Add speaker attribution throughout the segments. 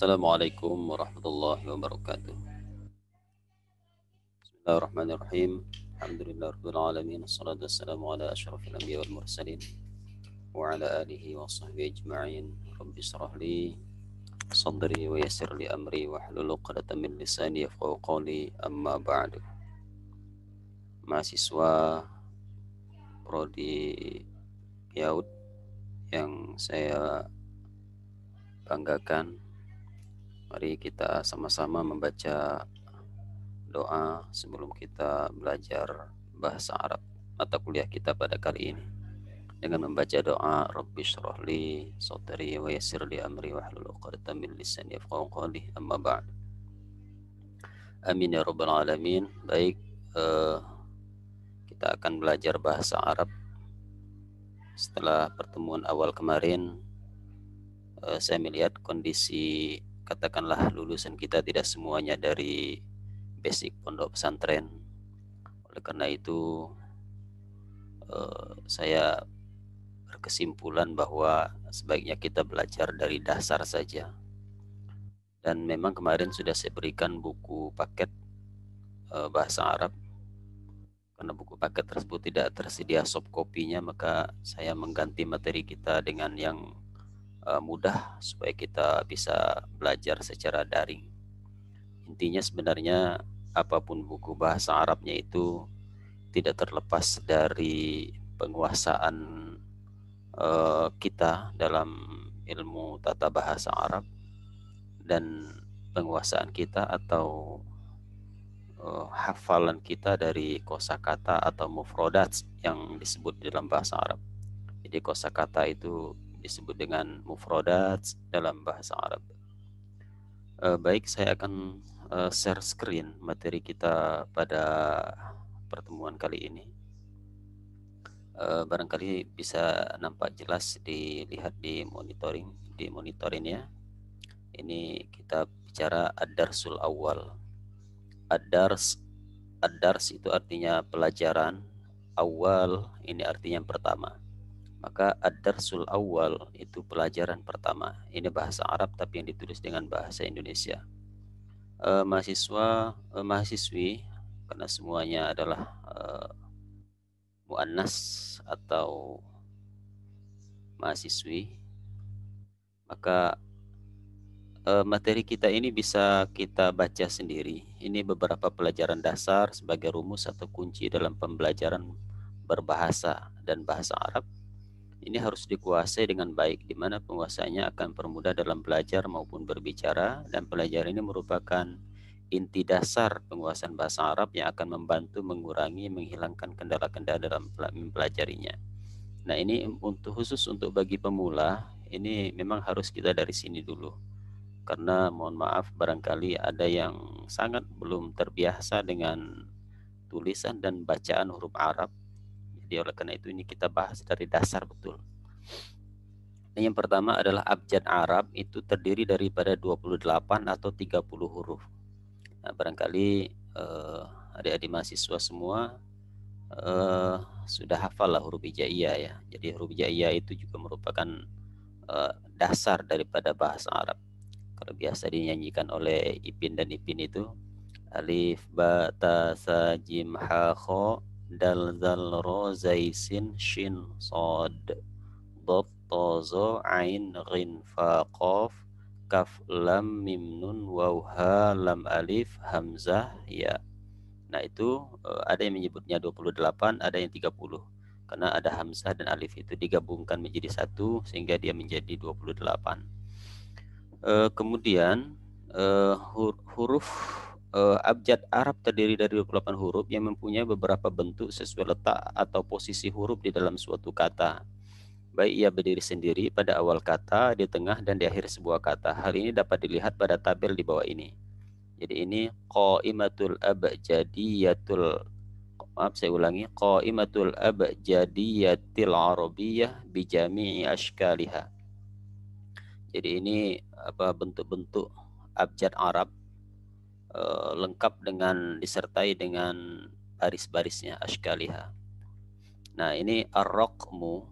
Speaker 1: Assalamualaikum warahmatullahi wabarakatuh. Bismillahirrahmanirrahim. Alhamdulillahirabbil alamin. Wassalatu wassalamu ala asyrafil anbiya wal mursalin wa ala alihi wa sahbihi ajma'in. Rabbi shrah li sadri wa yassir li amri wahlul 'uqdatam min lisani yafqahu qawli. Amma ba'du. Mahasiswa prodi PIAUD yang saya banggakan, mari kita sama-sama membaca doa sebelum kita belajar bahasa Arab mata kuliah kita pada kali ini, dengan membaca doa Rabbi shrah li sadri wa yassir li amri wahlul 'uqdatam min lisani yafqahu qawli. Amma ba'd. Amin ya rabbal alamin. Baik, kita akan belajar bahasa Arab. Setelah pertemuan awal kemarin, saya melihat kondisi, katakanlah, lulusan kita tidak semuanya dari basic pondok pesantren. Oleh karena itu, saya berkesimpulan bahwa sebaiknya kita belajar dari dasar saja. Dan memang kemarin sudah saya berikan buku paket bahasa Arab. Karena buku paket tersebut tidak tersedia soft copy-nya, maka saya mengganti materi kita dengan yang mudah supaya kita bisa belajar secara daring. Intinya sebenarnya apapun buku bahasa Arabnya itu tidak terlepas dari penguasaan kita dalam ilmu tata bahasa Arab dan penguasaan kita atau hafalan kita dari kosakata atau mufrodat yang disebut dalam bahasa Arab. Jadi kosakata itu disebut dengan mufrodat dalam bahasa Arab. Baik, saya akan share screen materi kita pada pertemuan kali ini. Barangkali bisa nampak jelas dilihat di monitor ini ya. Ini kita bicara ad-darsul awal. Ad-dars itu artinya pelajaran, awal ini artinya pertama. Maka ad-darsul awal itu pelajaran pertama. Ini bahasa Arab tapi yang ditulis dengan bahasa Indonesia. Mahasiswi, karena semuanya adalah muannas atau mahasiswi, maka materi kita ini bisa kita baca sendiri. Ini beberapa pelajaran dasar sebagai rumus atau kunci dalam pembelajaran berbahasa dan bahasa Arab. Ini harus dikuasai dengan baik, di mana penguasanya akan permudah dalam belajar maupun berbicara, dan pelajaran ini merupakan inti dasar penguasaan bahasa Arab yang akan membantu mengurangi, menghilangkan kendala-kendala dalam mempelajarinya. Nah, ini khusus untuk bagi pemula, ini memang harus kita dari sini dulu. Karena mohon maaf, barangkali ada yang sangat belum terbiasa dengan tulisan dan bacaan huruf Arab. Jadi oleh karena itu ini kita bahas dari dasar betul. Nah, yang pertama adalah abjad Arab, itu terdiri daripada 28 atau 30 huruf. Nah, barangkali adik-adik mahasiswa semua sudah hafal lah huruf hijaiyah ya. Jadi huruf hijaiyah itu juga merupakan dasar daripada bahasa Arab. Kalau biasa dinyanyikan oleh Ipin dan Ipin itu alif, ba, ta, sa, jim, ha, kho, dal, zal, ro, zai, sin, shin, sod, dot, to, zo, ain, ghin, fa, qaf, kaf, lam, mim, nun, waw, ha, lam, alif, hamzah, ya. Nah, itu ada yang menyebutnya 28, ada yang 30. Karena ada hamzah dan alif itu digabungkan menjadi satu sehingga dia menjadi 28. Kemudian huruf abjad Arab terdiri dari 28 huruf yang mempunyai beberapa bentuk sesuai letak atau posisi huruf di dalam suatu kata. Baik ia berdiri sendiri pada awal kata, di tengah, dan di akhir sebuah kata. Hal ini dapat dilihat pada tabel di bawah ini. Jadi ini qaimatul abjadiyatul, maaf saya ulangi, qaimatul abjadiyatil arabiyyah bi jami'i ashkaliha. Jadi ini bentuk-bentuk abjad Arab lengkap dengan disertai dengan baris-barisnya, ashkaliha. Nah, ini ar-raqmu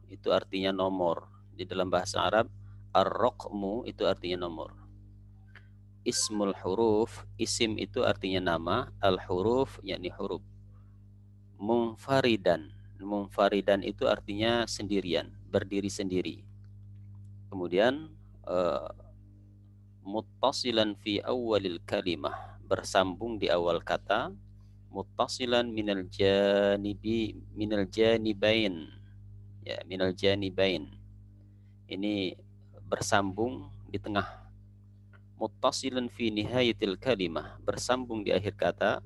Speaker 1: itu artinya nomor. Di dalam bahasa Arab, Ar-raqmu itu artinya nomor. Ismul huruf, isim itu artinya nama, al-huruf yakni huruf. Munfaridan, munfaridan itu artinya sendirian, berdiri sendiri. Kemudian muttasilan fi awalil kalimah, bersambung di awal kata. Muttasilan minal janibain, ya, minal janibain, ini bersambung di tengah. Muttasilan fi nihayatil kalimah, bersambung di akhir kata.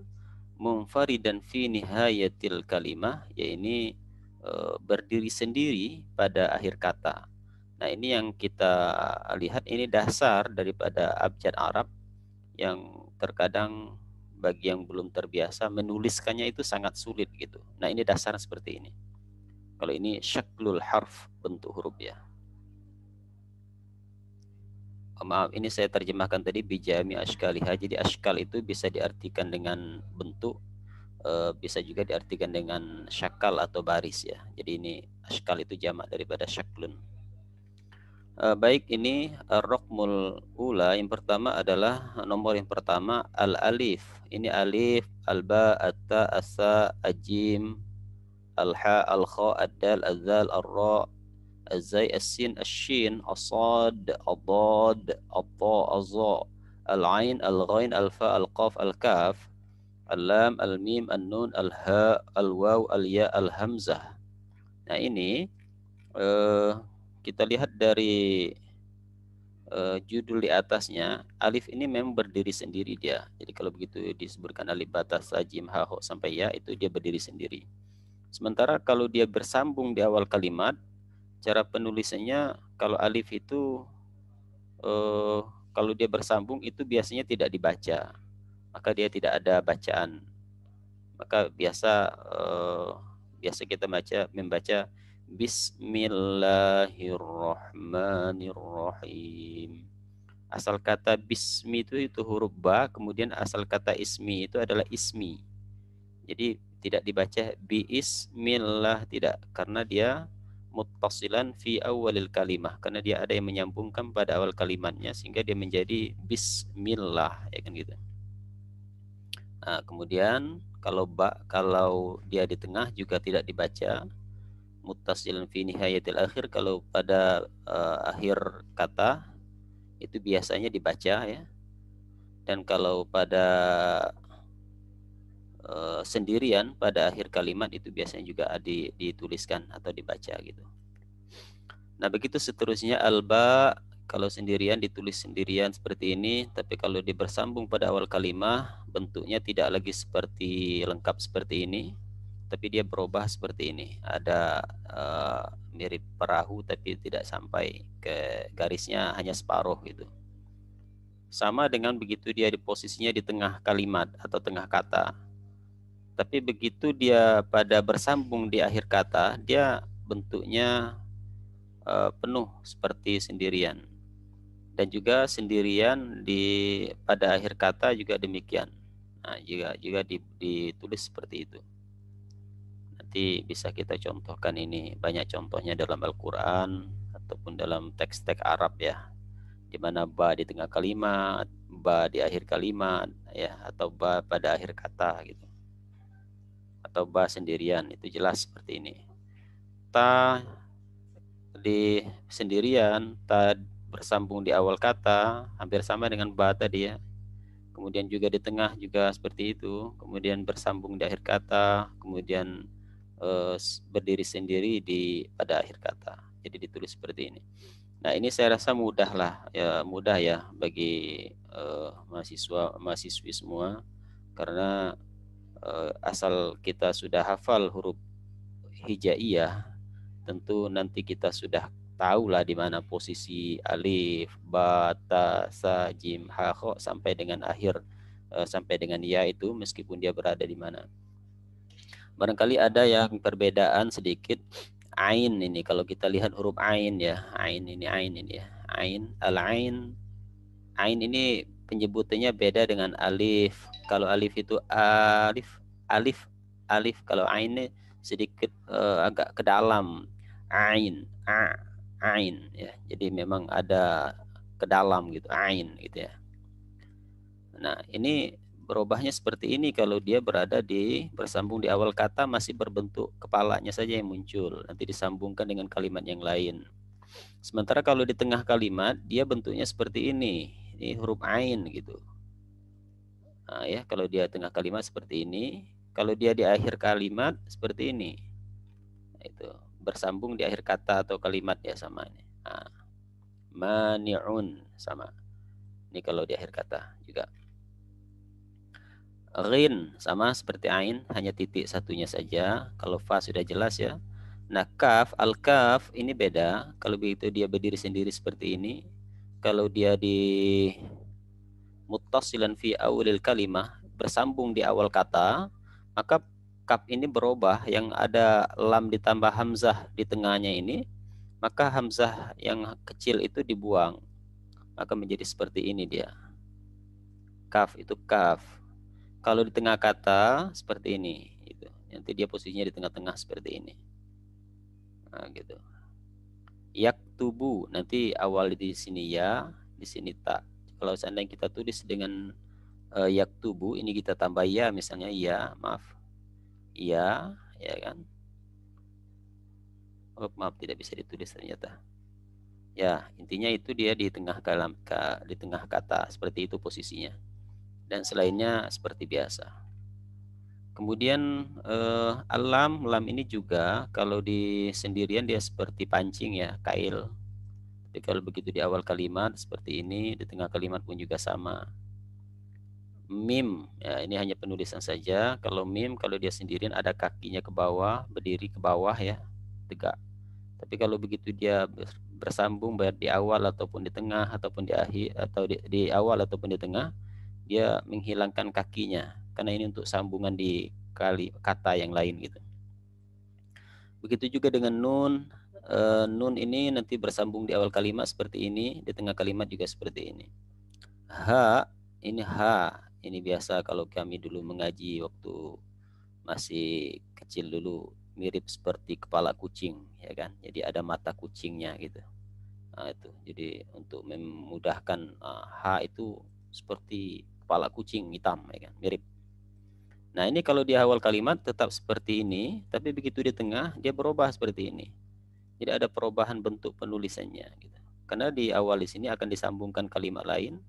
Speaker 1: Munfaridan fi nihayatil kalimah, ya ini berdiri sendiri pada akhir kata. Nah, ini yang kita lihat, ini dasar daripada abjad Arab yang terkadang bagi yang belum terbiasa menuliskannya itu sangat sulit gitu. Nah, ini dasar seperti ini. Kalau ini syaklul harf, bentuk huruf ya. Maaf, ini saya terjemahkan tadi bijami ashkaliha. Jadi ashkal itu bisa diartikan dengan bentuk, bisa juga diartikan dengan syakal atau baris ya. Jadi ini ashkal itu jamak daripada syaklun. Baik, ini rokmul ula, yang pertama adalah nomor yang pertama al-alif. Ini alif, al-ba, at-ta, as-sa, ajim, al-ha, al-kha, ad-dal, az-zal, ar-ra, az-zai, as-sin, as-shin, as-sad, ad-dad, at-ta, az-za, al-ain, al-ghain, al-fa, al-qaf, al-kaf, al-lam, al-mim, al-nun, al-ha, al-waw, al-ya, al-hamzah. Nah, ini kita lihat dari judul di atasnya, alif ini memang berdiri sendiri dia. Jadi kalau begitu disebutkan alif, batas, jim, ha, ho, sampai ya, itu dia berdiri sendiri. Sementara kalau dia bersambung di awal kalimat, cara penulisannya, kalau alif itu kalau dia bersambung itu biasanya tidak dibaca, maka dia tidak ada bacaan. Maka biasa kita membaca Bismillahirrahmanirrahim. Asal kata bismi itu huruf ba, kemudian asal kata ismi itu adalah ismi. Jadi tidak dibaca bismillah, tidak, karena dia muttasilan fi awalil kalimah, karena dia ada yang menyambungkan pada awal kalimatnya sehingga dia menjadi bismillah, ya kan gitu. Nah, kemudian kalau dia di tengah juga tidak dibaca muttasilan fi nihayatil akhir. Kalau pada akhir kata itu biasanya dibaca ya. Dan kalau pada sendirian pada akhir kalimat itu biasanya juga dituliskan atau dibaca gitu. Nah, begitu seterusnya alba, kalau sendirian ditulis sendirian seperti ini, tapi kalau bersambung pada awal kalimat bentuknya tidak lagi seperti lengkap seperti ini, tapi dia berubah seperti ini. Ada mirip perahu tapi tidak sampai ke garisnya, hanya separuh gitu. Sama dengan begitu dia di posisinya di tengah kalimat atau tengah kata. Tapi begitu dia pada bersambung di akhir kata, dia bentuknya penuh seperti sendirian. Dan juga sendirian pada akhir kata juga demikian. Nah, juga ditulis seperti itu. Nanti bisa kita contohkan, ini banyak contohnya dalam Al-Quran ataupun dalam teks-teks Arab ya, di mana ba di tengah kalimat, ba di akhir kalimat ya, atau ba pada akhir kata gitu, atau ba sendirian, itu jelas seperti ini. Ta di sendirian, ta bersambung di awal kata, hampir sama dengan ba tadi ya. Kemudian juga di tengah juga seperti itu, kemudian bersambung di akhir kata, kemudian berdiri sendiri pada akhir kata. Jadi ditulis seperti ini. Nah, ini saya rasa mudah ya bagi mahasiswi semua, karena asal kita sudah hafal huruf hijaiyah, tentu nanti kita sudah tahulah di mana posisi alif, ba, ta, sa, jim, ha, kho sampai dengan akhir, sampai dengan ya itu, meskipun dia berada di mana. Barangkali ada yang perbedaan sedikit. Ain ini, kalau kita lihat huruf ain ya, ain ini ya, ain, al-ain. Ain ini penyebutannya beda dengan alif. Kalau alif itu alif, alif. Kalau ain ini sedikit agak ke dalam. Ain, ain ya. Jadi memang ada ke dalam gitu, ain gitu ya. Nah, ini berubahnya seperti ini kalau dia berada bersambung di awal kata, masih berbentuk kepalanya saja yang muncul, nanti disambungkan dengan kalimat yang lain. Sementara kalau di tengah kalimat dia bentuknya seperti ini huruf ain gitu. Nah, ya, kalau dia tengah kalimat seperti ini, kalau dia di akhir kalimat seperti ini. Nah, itu bersambung di akhir kata atau kalimat ya sama ini. Nah, mani'un sama. Ini kalau di akhir kata juga. Rin sama seperti ain, hanya titik satunya saja. Kalau fa sudah jelas ya. Nah, kaf, al-kaf ini beda. Kalau begitu dia berdiri sendiri seperti ini. Kalau dia di muttasilan fi awalil kalimah, bersambung di awal kata, maka kaf ini berubah, yang ada lam ditambah hamzah di tengahnya ini, maka hamzah yang kecil itu dibuang. Maka menjadi seperti ini dia. Kaf itu kaf. Kalau di tengah kata seperti ini, gitu. Nanti dia posisinya di tengah-tengah seperti ini. Nah, gitu. Yaktubu, nanti awal di sini ya, di sini tak. Kalau seandainya kita tulis dengan yaktubu, ini kita tambah ya, misalnya ya, maaf, ya, ya kan? Oh, maaf, tidak bisa ditulis ternyata. Ya, intinya itu dia di tengah di tengah kata, seperti itu posisinya. Dan selainnya seperti biasa. Kemudian alam, lam ini juga kalau di sendirian dia seperti pancing ya, kail. Tapi kalau begitu di awal kalimat seperti ini, di tengah kalimat pun juga sama. Mim, ya ini hanya penulisan saja. Kalau mim, kalau dia sendirian ada kakinya ke bawah, berdiri ke bawah ya, tegak. Tapi kalau begitu dia bersambung baik di awal ataupun di tengah ataupun di akhir, atau di awal ataupun di tengah, dia menghilangkan kakinya karena ini untuk sambungan di kata yang lain gitu. Begitu juga dengan nun. Nun ini nanti bersambung di awal kalimat seperti ini, di tengah kalimat juga seperti ini. Ha, ini ha, ini biasa kalau kami dulu mengaji waktu masih kecil dulu, mirip seperti kepala kucing ya kan. Jadi ada mata kucingnya gitu. Nah, itu. Jadi untuk memudahkan, ha itu seperti kepala kucing hitam ya kan, mirip. Nah, ini kalau di awal kalimat tetap seperti ini, tapi begitu di tengah dia berubah seperti ini. Jadi ada perubahan bentuk penulisannya gitu. Karena di awal di sini akan disambungkan kalimat lain,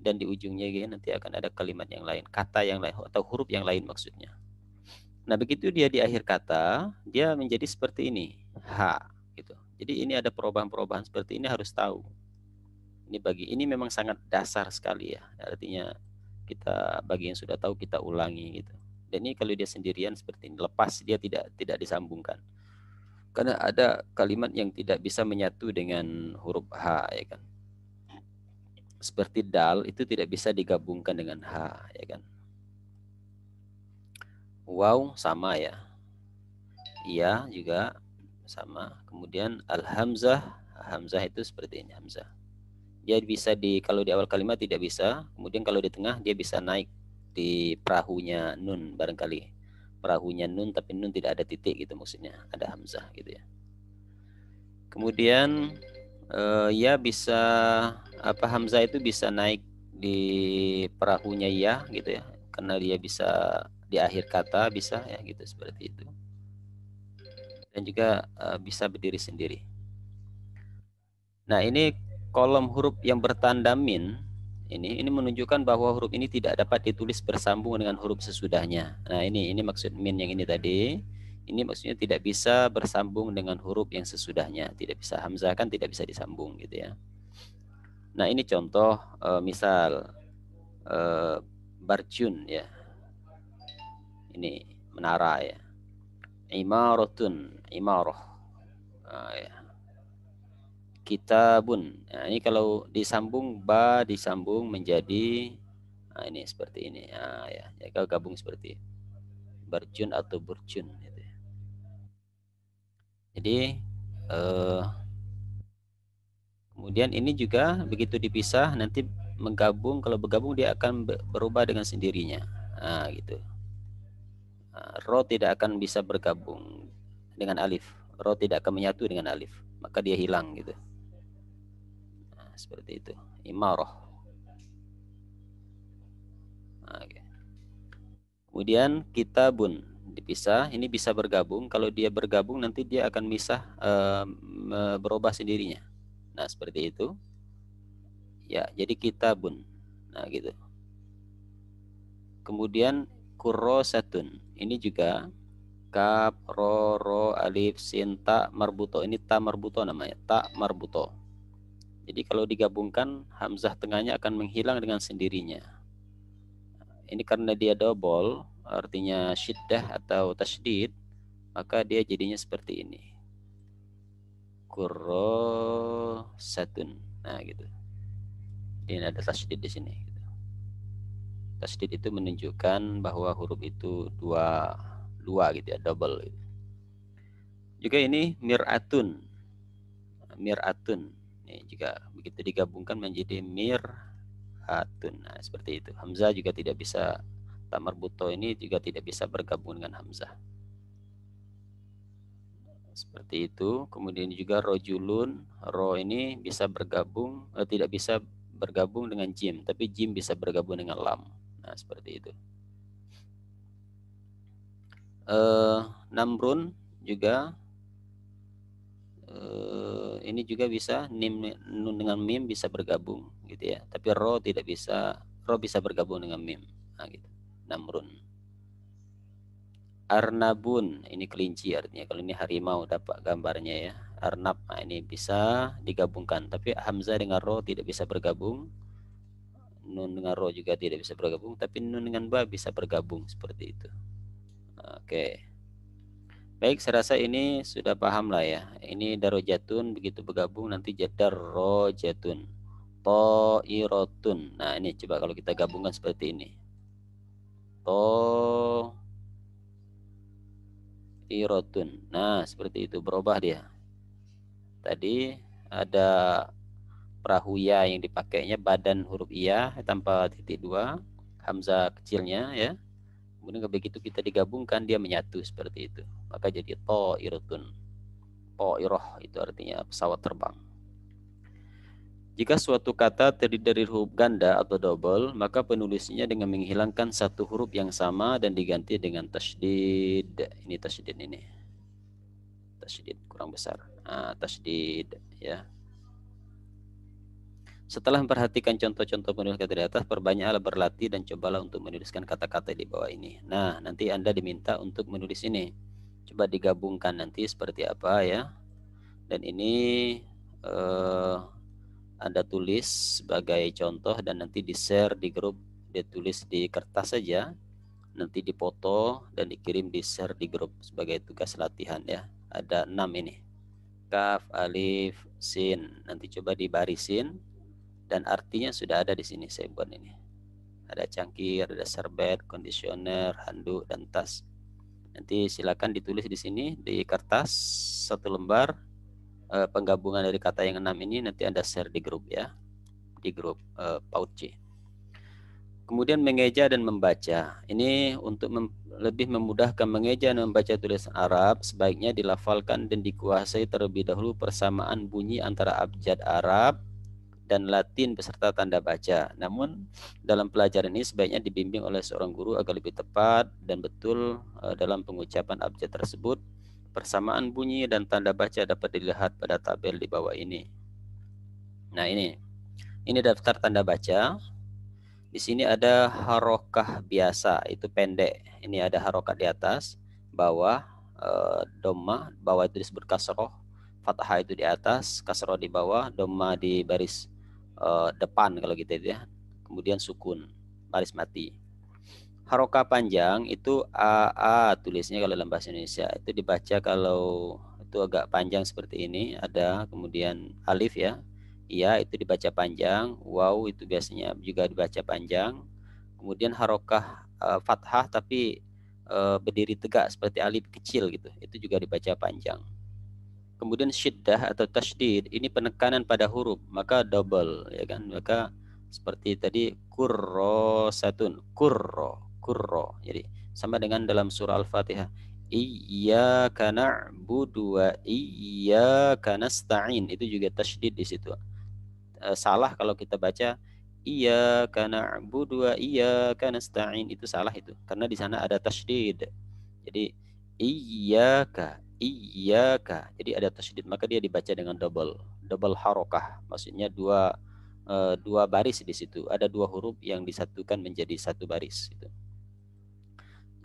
Speaker 1: dan di ujungnya nanti akan ada kalimat yang lain, kata yang lain atau huruf yang lain maksudnya. Nah, begitu dia di akhir kata, dia menjadi seperti ini, ha gitu. Jadi ini ada perubahan-perubahan seperti ini, harus tahu. Ini memang sangat dasar sekali ya. Artinya kita, bagi yang sudah tahu, kita ulangi gitu. Dan ini kalau dia sendirian seperti ini, lepas dia tidak disambungkan. Karena ada kalimat yang tidak bisa menyatu dengan huruf H ya kan. Seperti dal itu tidak bisa digabungkan dengan H ya kan. Waw sama ya. Iya juga sama. Kemudian al-hamzah, hamzah itu seperti ini, hamzah. Dia bisa kalau di awal kalimat tidak bisa, kemudian kalau di tengah dia bisa naik di perahunya nun barangkali. Perahunya nun tapi nun tidak ada titik gitu maksudnya, ada hamzah gitu ya. Kemudian ya bisa, hamzah itu bisa naik di perahunya ya gitu ya, karena dia bisa di akhir kata bisa ya gitu, seperti itu. Dan juga bisa berdiri sendiri. Nah, ini kolom huruf yang bertanda min, ini menunjukkan bahwa huruf ini tidak dapat ditulis bersambung dengan huruf sesudahnya. Nah, ini maksud min yang ini tadi. Ini maksudnya tidak bisa bersambung dengan huruf yang sesudahnya, tidak bisa, hamzah kan tidak bisa disambung gitu ya. Nah, ini contoh misal barjun ya. Ini menara ya. Imaratun, imarah. Nah, ya. Kitabun. Nah, ini kalau disambung, ba disambung menjadi, nah ini seperti ini. Nah, ya, kalau gabung seperti barjun atau burjun gitu ya. Jadi kemudian ini juga begitu dipisah nanti menggabung, kalau bergabung dia akan berubah dengan sendirinya. Nah, gitu. Ro tidak akan bisa bergabung dengan alif. Ro tidak akan menyatu dengan alif. maka dia hilang gitu. Nah, seperti itu. Imarah. Nah, okay. Kemudian kitabun dipisah, ini bisa bergabung. Kalau dia bergabung nanti dia akan misah, berubah sendirinya. Nah, seperti itu. Ya, jadi kitabun. Nah, gitu. Kemudian kurrosatun. Ini juga kaf, ro, alif, sin, ta, marbuto. Ini ta marbuto namanya, ta marbuto. Jadi kalau digabungkan, hamzah tengahnya akan menghilang dengan sendirinya. Ini karena dia double, artinya syiddah atau tasydid, maka dia jadinya seperti ini. Kurrosatun. Nah, gitu. Ini ada tasydid di sini. Tasydid itu menunjukkan bahwa huruf itu dua gitu ya, double. Juga ini mir'atun. Mir'atun. Ini juga begitu digabungkan menjadi mir'atun. Nah, seperti itu. Hamzah juga tidak bisa, ta marbuto ini juga tidak bisa bergabung dengan hamzah. Seperti itu. Kemudian juga rojulun, ro ini bisa bergabung, tidak bisa bergabung dengan jim, tapi jim bisa bergabung dengan lam. Nah, seperti itu. Namrun juga, ini juga bisa nun dengan mim bisa bergabung gitu ya, tapi ro tidak bisa, ro bisa bergabung dengan mim. Nah, gitu. Namrun. Arnabun, ini kelinci artinya. Kalau ini harimau dapat gambarnya ya. Arnab, nah ini bisa digabungkan. Tapi hamzah dengan ro tidak bisa bergabung. Nun dengan ro juga tidak bisa bergabung. Tapi nun dengan ba bisa bergabung seperti itu. Oke. Baik, saya rasa ini sudah paham lah ya. Ini darojatun begitu bergabung nanti jadarrojatun. To'irotun. Nah ini coba kalau kita gabungkan seperti ini. To'irotun. Nah seperti itu, berubah dia. Tadi ada perahu ya yang dipakainya badan huruf iya tanpa titik dua, hamzah kecilnya ya. Kemudian begitu kita digabungkan dia menyatu seperti itu. Maka jadi to'irotun. To'iroh itu artinya pesawat terbang. Jika suatu kata terdiri dari huruf ganda atau double, maka penulisnya dengan menghilangkan satu huruf yang sama dan diganti dengan tasydid. Ini tasydid ini. Tasydid kurang besar. Nah, tasydid ya. Setelah memperhatikan contoh-contoh penulis kata di atas, perbanyaklah berlatih dan cobalah untuk menuliskan kata-kata di bawah ini. Nah, nanti Anda diminta untuk menulis ini. Coba digabungkan nanti seperti apa ya. Dan ini Anda tulis sebagai contoh dan nanti di-share di grup, ditulis di kertas saja, nanti dipoto dan dikirim di-share di grup sebagai tugas latihan ya. Ada 6 ini. Kaf, alif, sin. Nanti coba dibarisin dan artinya sudah ada di sini saya buat ini. Ada cangkir, ada serbet, kondisioner, handuk dan tas. Nanti silakan ditulis di sini di kertas satu lembar, penggabungan dari kata yang 6 ini nanti Anda share di grup ya. Di grup PAUD C. Kemudian mengeja dan membaca. Ini untuk lebih memudahkan mengeja dan membaca tulisan Arab, sebaiknya dilafalkan dan dikuasai terlebih dahulu persamaan bunyi antara abjad Arab dan Latin beserta tanda baca. Namun dalam pelajaran ini sebaiknya dibimbing oleh seorang guru agar lebih tepat dan betul dalam pengucapan abjad tersebut. Persamaan bunyi dan tanda baca dapat dilihat pada tabel di bawah ini. Nah ini daftar tanda baca. Di sini ada harokah biasa, itu pendek. Ini ada harokat di atas, bawah, doma, bawah itu disebut kasroh, fathah itu di atas, kasroh di bawah, doma di baris depan kalau gitu ya. Kemudian sukun, baris mati. Harokah panjang itu AA tulisnya kalau dalam bahasa Indonesia. Itu dibaca kalau itu agak panjang seperti ini, ada kemudian alif ya. Iya itu dibaca panjang, waw itu biasanya juga dibaca panjang. Kemudian harokah fathah tapi berdiri tegak seperti alif kecil gitu, itu juga dibaca panjang. Kemudian syiddah atau tasydid ini penekanan pada huruf, maka double ya kan, maka seperti tadi kurro satun, kurro, kurro. Jadi sama dengan dalam surah Al-Fatihah, Iyyaka na'budu wa iyyaka nasta'in. Itu juga tasydid di situ. Salah kalau kita baca iyyaka na'budu wa iyyaka nasta'in, itu salah itu karena di sana ada tasydid. Jadi iyyaka jadi ada tasydid, maka dia dibaca dengan double harokah, maksudnya dua baris di situ, ada dua huruf yang disatukan menjadi satu baris itu.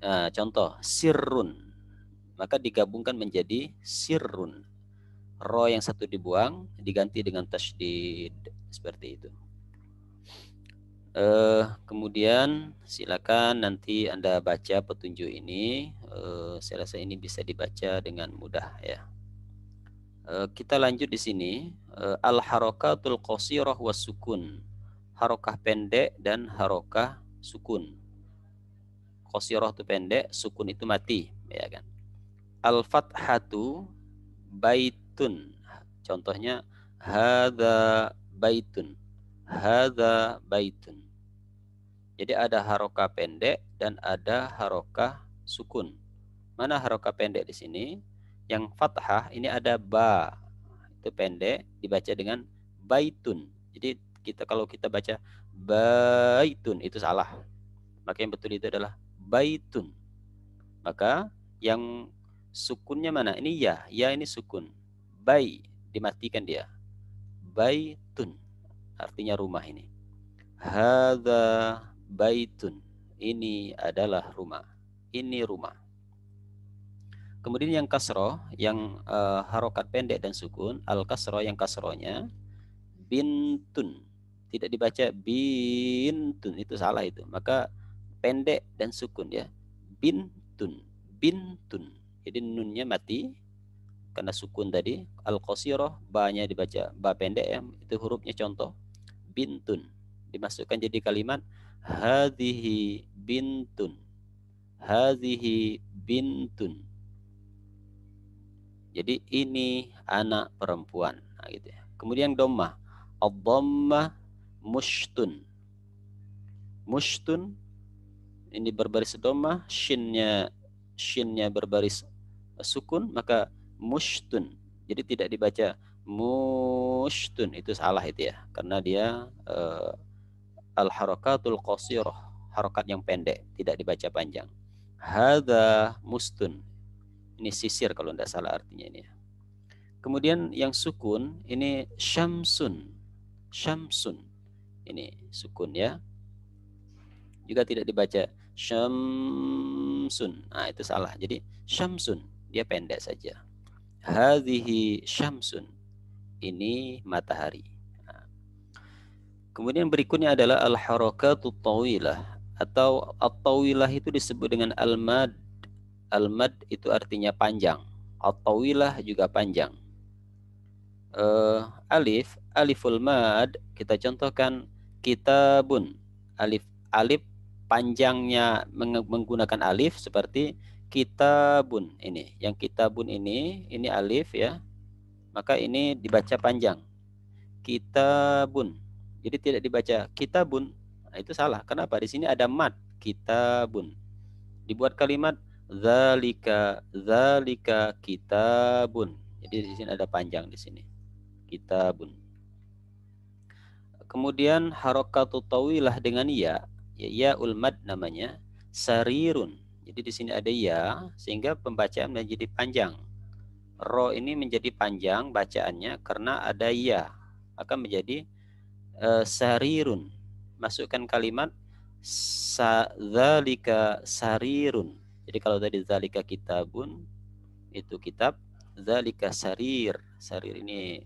Speaker 1: Nah, contoh sirrun, maka digabungkan menjadi sirrun. Ro yang satu dibuang diganti dengan tasydid seperti itu. Kemudian silakan nanti Anda baca petunjuk ini. Saya rasa ini bisa dibaca dengan mudah ya. Kita lanjut di sini. Al harakatul qasirah was sukun. Harokah pendek dan harokah sukun. Qasirah itu pendek, sukun itu mati, ya kan? Al fathatu baitun. Contohnya hadza baitun. Hadza baitun. Jadi ada harokah pendek dan ada harokah sukun. Mana harokah pendek di sini? Yang fathah ini ada ba. Itu pendek dibaca dengan baitun. Jadi kalau kita baca baitun itu salah. Maka yang betul itu adalah baitun. Maka yang sukunnya mana? Ini ya. Ya ini sukun. Bai dimatikan dia. Baitun artinya rumah ini. Hadza baitun. Ini adalah rumah. Ini rumah. Kemudian yang kasroh, yang harokat pendek dan sukun, al kasroh yang kasrohnya bintun. Tidak dibaca bintun, itu salah itu. Maka pendek dan sukun ya. Bintun, bintun. Jadi nunnya mati karena sukun tadi. Al qasiroh, ba-nya dibaca ba pendek ya. Itu hurufnya contoh. Bintun. Dimasukkan jadi kalimat hadhihi bintun. Hadhihi bintun. Jadi ini anak perempuan. Nah, gitu ya. Kemudian dhammah. Ad-dhammah mushtun. Mushtun ini berbaris dhammah, shinnya berbaris sukun, maka mushtun. Jadi tidak dibaca mushtun, itu salah itu ya. Karena dia al-harakatul qasirah, harokat yang pendek, tidak dibaca panjang. Hadza mustun. Ini sisir kalau tidak salah artinya ini. Kemudian yang sukun ini syamsun. Syamsun. Ini sukun ya. Juga tidak dibaca syamsun. Nah, itu salah. Jadi syamsun, dia pendek saja. Hadhihi syamsun. Ini matahari. Nah. Kemudian berikutnya adalah al-harakatut tawilah atau at-tawilah itu disebut dengan al-mad. Al-mad itu artinya panjang. At-tawilah juga panjang. Aliful mad kita contohkan kitabun. Alif panjangnya menggunakan alif seperti kitabun ini. Yang kitabun ini alif ya. Maka ini dibaca panjang. Kitabun. Jadi tidak dibaca kitabun. Nah, itu salah. Kenapa? Di sini ada mad kitabun. Dibuat kalimat zalika kitabun. Jadi di sini ada panjang di sini. Kitabun. Kemudian harokatut tawilah dengan ya ulmad namanya sarirun. Jadi di sini ada ya sehingga pembacaan menjadi panjang. Ro ini menjadi panjang bacaannya karena ada ya, maka menjadi sarirun. Masukkan kalimat zalika sarirun. Jadi kalau tadi zalika kitabun itu kitab, zalika sarir. Sarir ini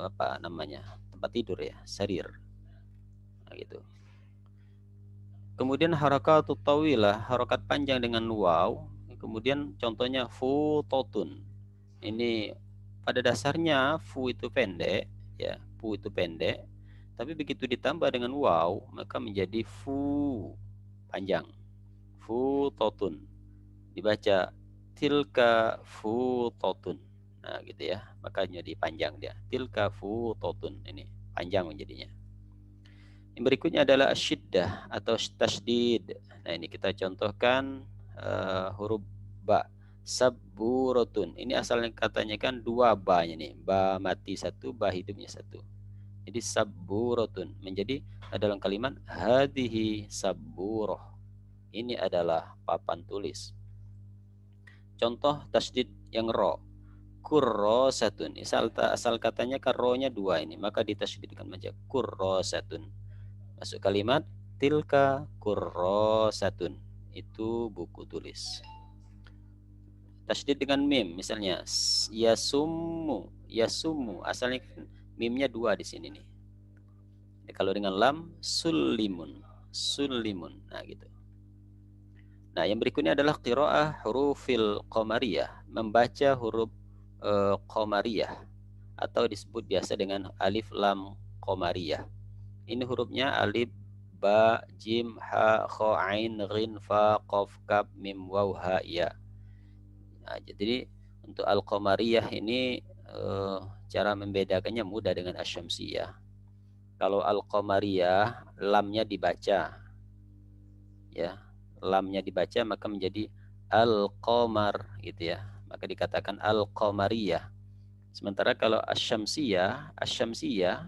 Speaker 1: apa namanya? Tempat tidur ya, sarir. Nah, gitu. Kemudian harakatut tawilah, harakat panjang dengan waw. Kemudian contohnya futotun. Ini pada dasarnya fu itu pendek, ya, fu itu pendek. Tapi begitu ditambah dengan waw, maka menjadi fu panjang. Futotun. Dibaca tilka futotun. Nah, gitu ya. Makanya dipanjang dia. Tilka futotun, ini panjang menjadinya. Yang berikutnya adalah asyiddah atau tasydid. Nah, ini kita contohkan huruf ba. Sabburotun. Ini asalnya katanya kan dua ba-nya nih. Ba mati satu, ba hidupnya satu. Jadi sabburotun menjadi dalam kalimat hadhihi sabburoh. Ini adalah papan tulis. Contoh tasdid yang ro. Kurrosatun. Asal katanya kan ro-nya dua ini, maka ditasdidkan saja kurrosatun. Masuk kalimat tilka kurrosatun. Itu buku tulis. Tasdid dengan mim, misalnya yasummu, yasummu. Asalnya mimnya dua di sini nih. Kalau dengan lam sulimun, sulimun. Nah gitu. Nah, yang berikutnya adalah qiraah hurufil qamariyah, membaca huruf qamariyah atau disebut biasa dengan alif lam qamariyah. Ini hurufnya alif, ba, jim, ha, kha, ain, ghin, fa, qaf, kaf, mim, waw, ha, ya. Nah, jadi untuk al-qamariyah ini cara membedakannya mudah dengan asyamsiyah. Kalau al-qamariyah lamnya dibaca, ya, lamnya dibaca maka menjadi al-qamar gitu ya, maka dikatakan al-qamariyah. Sementara kalau asyamsiyah, asyamsiyah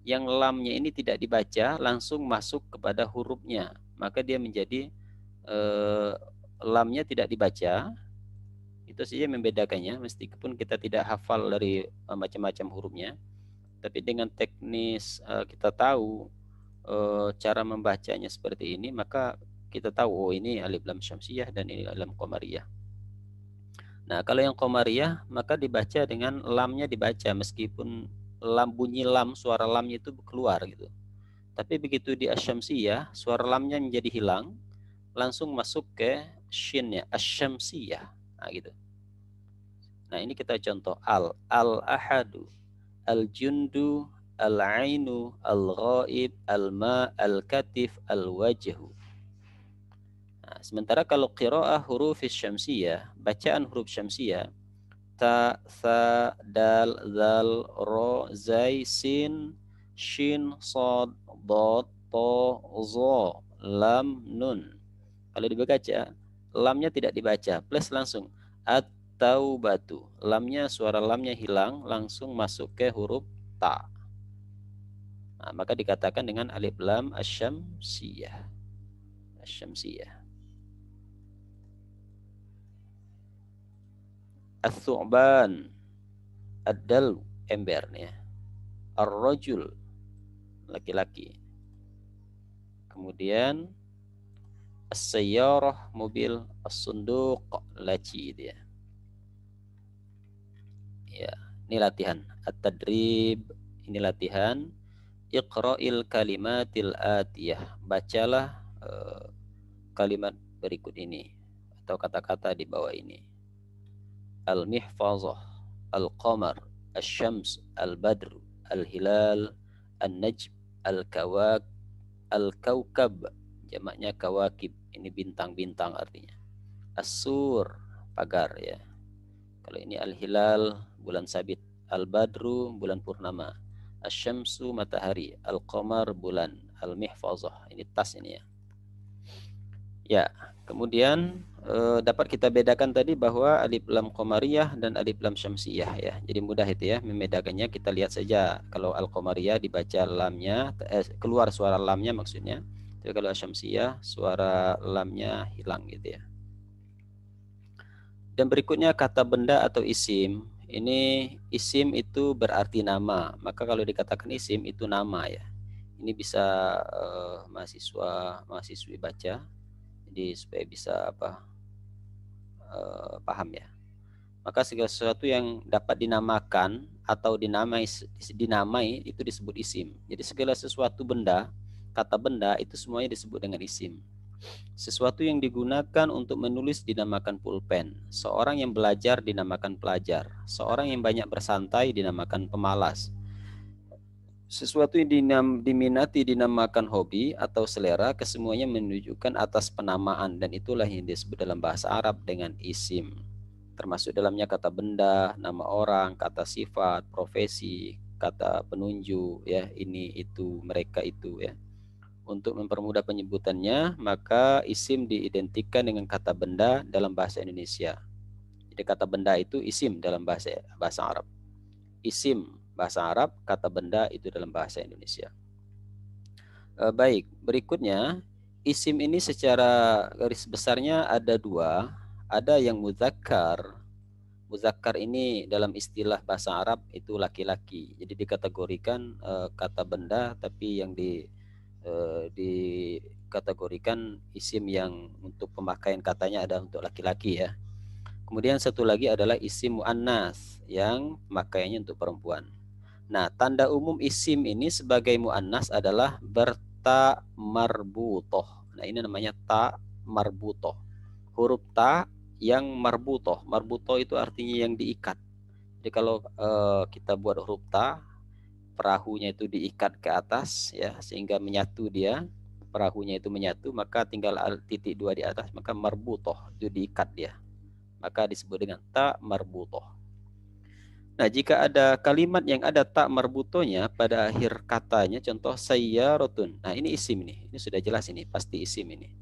Speaker 1: yang lamnya ini tidak dibaca langsung masuk kepada hurufnya, maka dia menjadi lamnya tidak dibaca. Itu saja membedakannya, meskipun kita tidak hafal dari macam-macam hurufnya, tapi dengan teknis kita tahu cara membacanya seperti ini, maka kita tahu oh ini alif lam syamsiyah dan ini lam qamariyah. Nah, kalau yang qamariyah maka dibaca dengan lamnya dibaca, meskipun bunyi lam, suara lamnya itu keluar gitu. Tapi begitu di asyamsiyah, suara lamnya menjadi hilang, langsung masuk ke shinnya, asyamsiyah. Nah, gitu. Nah, ini kita contoh al-ahadu, al-jundu, al-ainu, al-ghaib, al-ma, al-katif, al-wajhu. Nah, sementara kalau qiraah huruf syamsiyah, bacaan huruf syamsiyah, ta, tha, dal, zal, ro, zai, sin, shin, sod, dot, to, zo, lam, nun. Kalau dibaca, lamnya tidak dibaca, plus langsung at-taubatu. Lamnya, suara lamnya hilang, langsung masuk ke huruf ta. Nah, maka dikatakan dengan alif lam asyamsiyah. Asyamsiyah. As-su'ban, ad-dal, ember nih ya. Ar-rajul, laki-laki. Kemudian as-sayyarah, mobil, as-sunduq, laci dia. Ya, ini latihan. At-tadrib, ini latihan. Iqra'il kalimatil atiyah. Bacalah kalimat berikut ini atau kata-kata di bawah ini. Al-mihfazah, al-qamar, al-syams, al-badr, al-hilal, al-najm, al-kawak, al-kaukab, jamaknya kawakib, ini bintang-bintang artinya. As-sur, pagar ya. Kalau ini al-hilal, bulan sabit, al-badru, bulan purnama, asy-syamsu, matahari, al-qamar, bulan, al-mihfazah, ini tas ini ya. Ya, kemudian dapat kita bedakan tadi bahwa alif lam qamariyah dan alif lam syamsiyah ya. Jadi mudah itu ya membedakannya. Kita lihat saja kalau al-qamariyah dibaca lamnya keluar suara lamnya maksudnya. Tapi kalau syamsiyah suara lamnya hilang gitu ya. Dan berikutnya kata benda atau isim. Ini isim itu berarti nama. Maka kalau dikatakan isim itu nama ya. Ini bisa mahasiswi baca. Jadi supaya bisa paham ya. Maka segala sesuatu yang dapat dinamakan atau dinamai itu disebut isim. Jadi segala sesuatu benda, kata benda itu semuanya disebut dengan isim. Sesuatu yang digunakan untuk menulis dinamakan pulpen. Seorang yang belajar dinamakan pelajar. Seorang yang banyak bersantai dinamakan pemalas. Sesuatu yang diminati dinamakan hobi atau selera, kesemuanya menunjukkan atas penamaan, dan itulah yang disebut dalam bahasa Arab dengan isim. Termasuk dalamnya kata benda, nama orang, kata sifat, profesi, kata penunjuk ya, ini itu, mereka itu ya. Untuk mempermudah penyebutannya, maka isim diidentikan dengan kata benda dalam bahasa Indonesia. Jadi kata benda itu isim dalam bahasa Arab. Isim bahasa Arab, kata benda itu dalam bahasa Indonesia. Baik, berikutnya isim ini secara garis besarnya ada dua. Ada yang muzakkar. Muzakkar ini dalam istilah bahasa Arab itu laki-laki. Jadi dikategorikan kata benda, tapi yang dikategorikan isim yang untuk pemakaian katanya ada untuk laki-laki ya. Kemudian satu lagi adalah isim muannas yang pemakaiannya untuk perempuan. Nah, tanda umum isim ini sebagai muannas adalah berta marbutoh. Nah, ini namanya ta marbutoh. Huruf ta yang marbutoh. Marbutoh itu artinya yang diikat. Jadi kalau kita buat huruf ta, perahunya itu diikat ke atas ya sehingga menyatu dia. Perahunya itu menyatu, maka tinggal titik dua di atas, maka marbutoh itu diikat dia. Maka disebut dengan ta marbutoh. Nah, jika ada kalimat yang ada tak marbutonya pada akhir katanya, contoh sayyarotun. Nah, ini isim nih. Ini sudah jelas ini, pasti isim ini.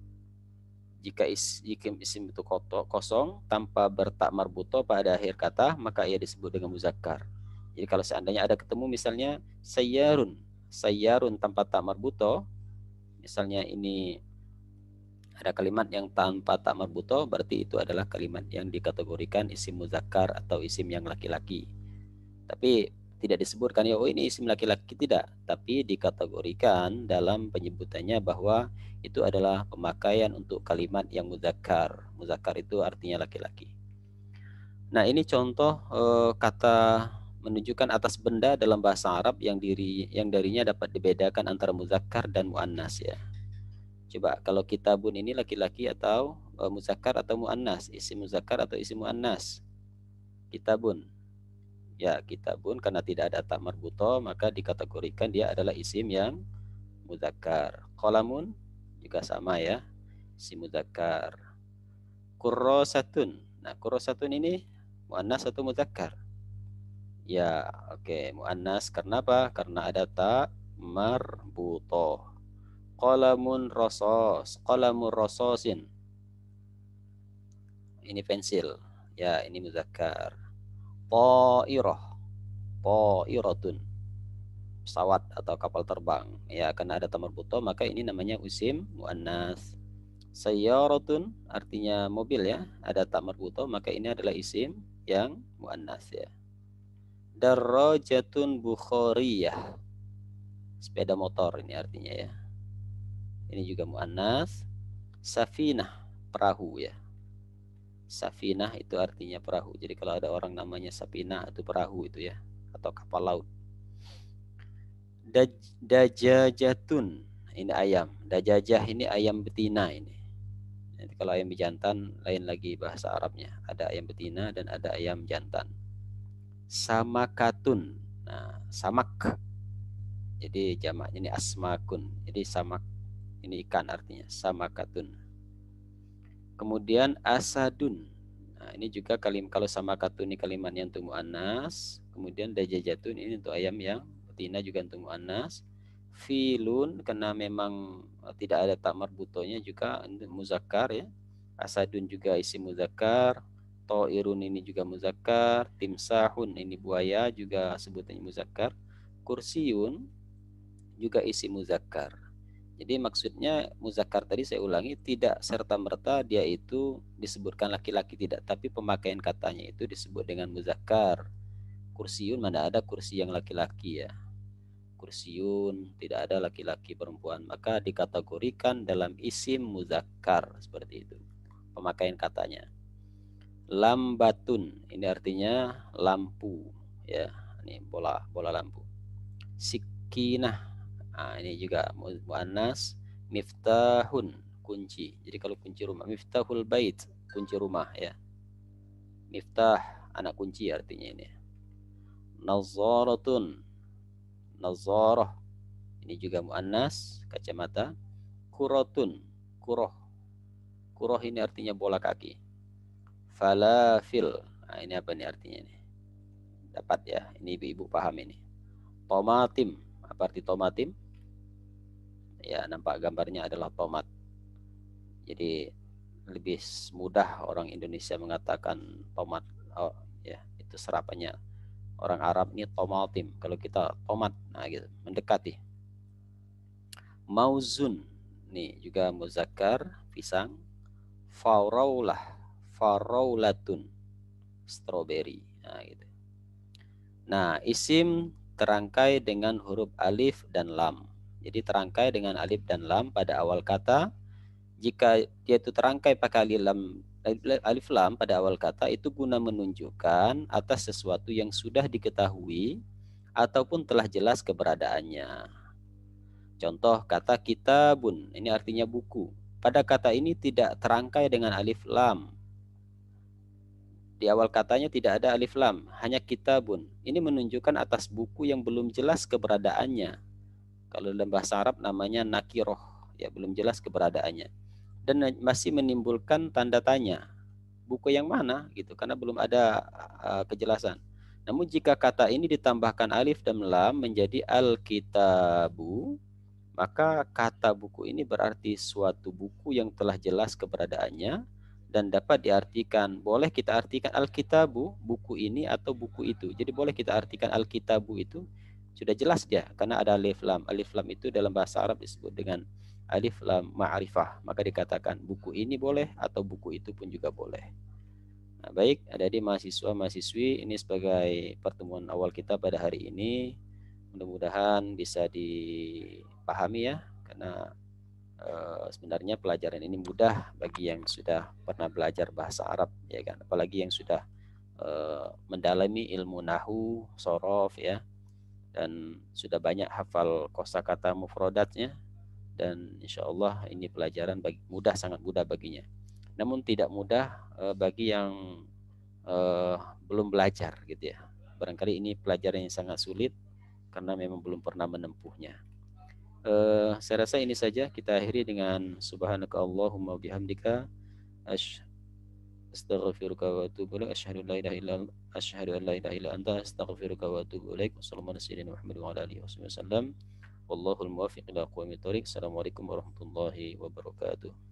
Speaker 1: Jika isim itu kosong tanpa bertak marbuto pada akhir kata, maka ia disebut dengan muzakkar. Jadi kalau seandainya ada ketemu misalnya sayyarun, sayyarun tanpa tak marbuto, misalnya ini ada kalimat yang tanpa tak marbuto, berarti itu adalah kalimat yang dikategorikan isim muzakkar atau isim yang laki-laki. Tapi tidak disebutkan ya, oh ini isim laki-laki, tidak. Tapi dikategorikan dalam penyebutannya bahwa itu adalah pemakaian untuk kalimat yang muzakkar. Muzakkar itu artinya laki-laki. Nah, ini contoh kata menunjukkan atas benda dalam bahasa Arab yang darinya dapat dibedakan antara muzakkar dan muannas ya. Coba kalau kitabun ini laki-laki atau muzakkar atau muannas, isim muzakkar atau isim muannas? Kitabun. Ya, kitabun karena tidak ada tak marbuto maka dikategorikan dia adalah isim yang muzakkar. Qalamun juga sama ya, isim muzakkar. Kurrosatun. Nah, kurrosatun ini muannas atau muzakkar? Ya, oke, muannas karena apa? Karena ada tak marbuto. Qalamun rosos, qalamun rososin. Ini pensil. Ya, ini muzakkar. Ta'iroh, ta'iratun. Pesawat atau kapal terbang ya, karena ada tamar buto maka ini namanya isim muannas. Sayyaratun artinya mobil ya, ada tamar buto maka ini adalah isim yang muannas ya. Darajatun bukhariyah, sepeda motor ini artinya ya, ini juga muannas. Safinah, perahu ya, safinah itu artinya perahu. Jadi kalau ada orang namanya Safinah itu perahu itu ya, atau kapal laut. Dajajatun ini ayam. Dajajah ini ayam betina ini. Nanti kalau ayam jantan lain lagi bahasa Arabnya. Ada ayam betina dan ada ayam jantan. Samakatun. Nah, samak. Jadi jamaknya ini asmakun. Jadi samak ini ikan artinya. Samakatun. Kemudian asadun. Nah, ini juga kalau samakatun ini kalimatnya untuk muannas. Kemudian dajajatun ini untuk ayam yang betina juga untuk muannas. Filun karena memang tidak ada tak marbutonya juga untuk muzakkar ya. Asadun juga isi muzakkar. Toirun ini juga muzakkar. Timsahun ini buaya juga sebutannya muzakkar. Kursiun juga isi muzakkar. Jadi maksudnya muzakkar tadi saya ulangi, tidak serta-merta dia itu disebutkan laki-laki, tidak, tapi pemakaian katanya itu disebut dengan muzakkar. Kursiun mana ada kursi yang laki-laki ya. Kursiun tidak ada laki-laki perempuan, maka dikategorikan dalam isim muzakkar seperti itu pemakaian katanya. Lambatun ini artinya lampu ya, ini bola bola lampu. Sikinah, nah, ini juga muannas. Miftahun kunci, jadi kalau kunci rumah, miftahul bait kunci rumah ya, miftah anak kunci artinya ini. Nazaratun, nazarah ini juga muannas kacamata. Kurotun, kuroh, kuroh ini artinya bola kaki. Falafil, nah ini apa nih artinya nih, dapat ya, ini ibu-ibu paham ini. Tomatim, apa arti tomatim? ya nampak gambarnya adalah tomat. Jadi lebih mudah orang Indonesia mengatakan tomat. Oh ya, itu serapannya. Orang Arab ini tomatim, kalau kita tomat, nah gitu, mendekati. Mauzun, nih juga muzakkar, pisang. Faraulah, faraulatun, strawberry. Nah, gitu. Nah, isim terangkai dengan huruf alif dan lam. Jadi terangkai dengan alif dan lam pada awal kata. Jika dia itu terangkai pakai alif lam pada awal kata, itu guna menunjukkan atas sesuatu yang sudah diketahui ataupun telah jelas keberadaannya. Contoh kata kitabun, ini artinya buku. Pada kata ini tidak terangkai dengan alif lam. Di awal katanya tidak ada alif lam, hanya kitabun. Ini menunjukkan atas buku yang belum jelas keberadaannya. Kalau dalam bahasa Arab namanya nakiroh, ya belum jelas keberadaannya. Dan masih menimbulkan tanda tanya. Buku yang mana gitu, karena belum ada kejelasan. Namun jika kata ini ditambahkan alif dan lam menjadi al-kitabu, maka kata buku ini berarti suatu buku yang telah jelas keberadaannya dan dapat diartikan, boleh kita artikan Alkitabu, buku ini atau buku itu. Jadi boleh kita artikan Alkitabu itu sudah jelas dia karena ada alif lam. Alif lam itu dalam bahasa Arab disebut dengan alif lam ma'rifah. Maka dikatakan buku ini boleh atau buku itu pun juga boleh. Nah, baik, ada di mahasiswa-mahasiswi, ini sebagai pertemuan awal kita pada hari ini. Mudah-mudahan bisa dipahami ya, karena sebenarnya pelajaran ini mudah bagi yang sudah pernah belajar bahasa Arab, ya kan. Apalagi yang sudah mendalami ilmu nahu, sorof ya, dan sudah banyak hafal kosakata mufrodatnya, dan insya Allah ini pelajaran mudah, sangat mudah baginya. Namun tidak mudah bagi yang uh, belum belajar gitu ya. Barangkali ini pelajaran yang sangat sulit karena memang belum pernah menempuhnya. Saya rasa ini saja, kita akhiri dengan subhanaka Allahumma bihamdika astaghfiruka wa atubu ilaik, asyhadu an la ilaha illa anta astaghfiruka wa atubu ilaik. Wassalamualaikum warahmatullahi wabarakatuh. Wallahul muwaffiq ila aqwamit thoriq. Assalamualaikum warahmatullahi wabarakatuh.